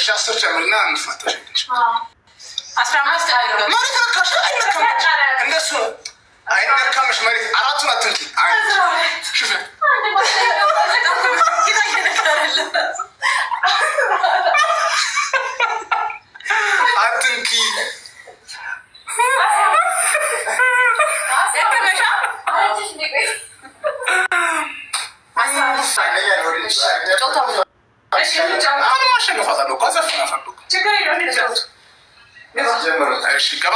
10 ጨምርና እንፋታሽ። 15 እንደሱ አይነካምሽ መሬት አራቱን አትንኪ። አትንኪ አሸንፋታለሁ። ገባ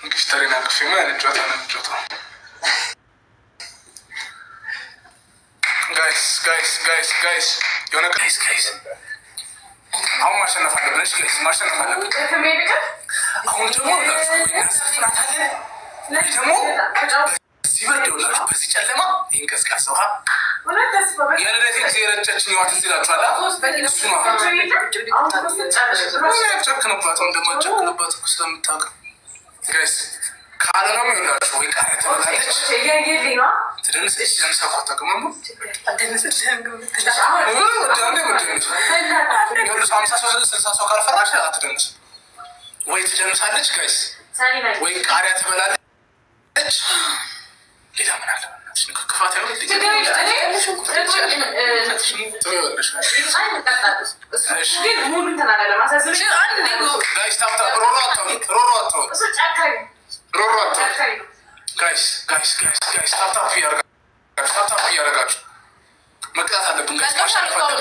ግፍተሬና ቅፌ ምን አይነት ጨዋታ ነው የምትጫወተው? ጋይስ የሆነ ጋይስ አሁን ማሸነፍ አለብን። እሺ ጋይስ ማሸነፍ አለብን። አሁን ደግሞ እናስፍራታለን። ደግሞ በዚህ በርድ ይውላችሁ፣ በዚህ ጨለማ ይህን ቀዝቃዛ ውሃ የልደቴ ጊዜ የረጨችን ህይወት እዚህ ላችኋላ። እሱ ነው ጨክንባት እንደማጨክንባት ስለምታውቅ ጋይስ ካልሆነም ይውላችሁ ወይ ቃሪያ ትበላለች ትደንስ ደንሳ ኳታቅመ 60 ሰው ካልፈራሽ አትደንስ ወይ ትደንሳለች ጋይስ ወይ ቃሪያ ትበላለች። ሌላ ምን አለ? ክፋት ያው ታፕታፕ እያደረጋችሁ መቅጣት አለብን።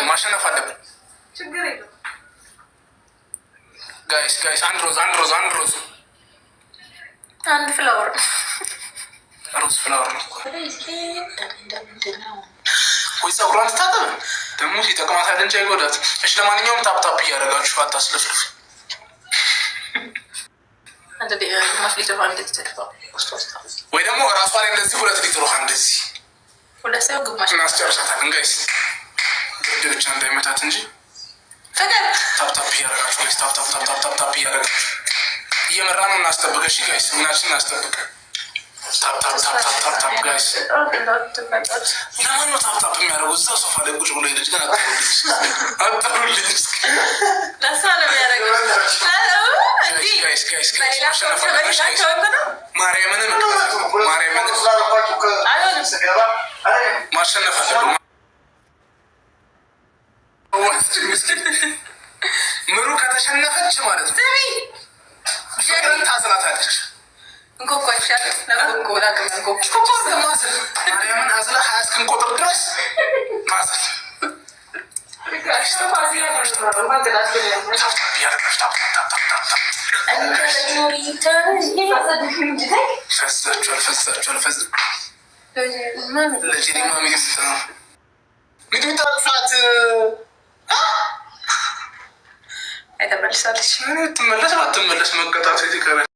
ማሸነፍ አለብን ጋይስ። አንድ ሮዝ አንድ ፍላወር ሮዝ ፍላወር ነው ወይ? ፀጉሯን ትታጠብ ደግሞ ይጠቅማታል እንጂ አይጎዳት። እሺ ለማንኛውም ታፕታፕ እያደረጋችሁ አታስለፍልፍ። ወይ ደግሞ ራሷ ላይ እንደዚህ 2 ሊትር ውሃ እንደዚህ እናስጨርሳታለን ጋይስ። ግድ ብቻ እንዳይመታት እንጂ ታፕታፕ እያደረጋችሁ ጋይስ። ታፕታፕ እያደረጋችሁ እየመራ ነው። እናስጠብቅ እሺ ጋይስ፣ ምናችን እናስጠብቅ። ታፕታፕ ጋይስ። ለማን ነው ታፕታፕ የሚያደርጉት? እዛ ሶፋ ላይ ቁጭ ብሎ ሄደች ግን አጠሩልኝ ማርያምን ማሸነፍ አለብን። ምሩ ከተሸነፈች ማለት ነው ፍቅርን ታዝናታለች። ማርያምን አዝላ 20 እስክንቆጥር ድረስ ማዘል ትመለስ ባትመለስ መቀጣት ይቀራል።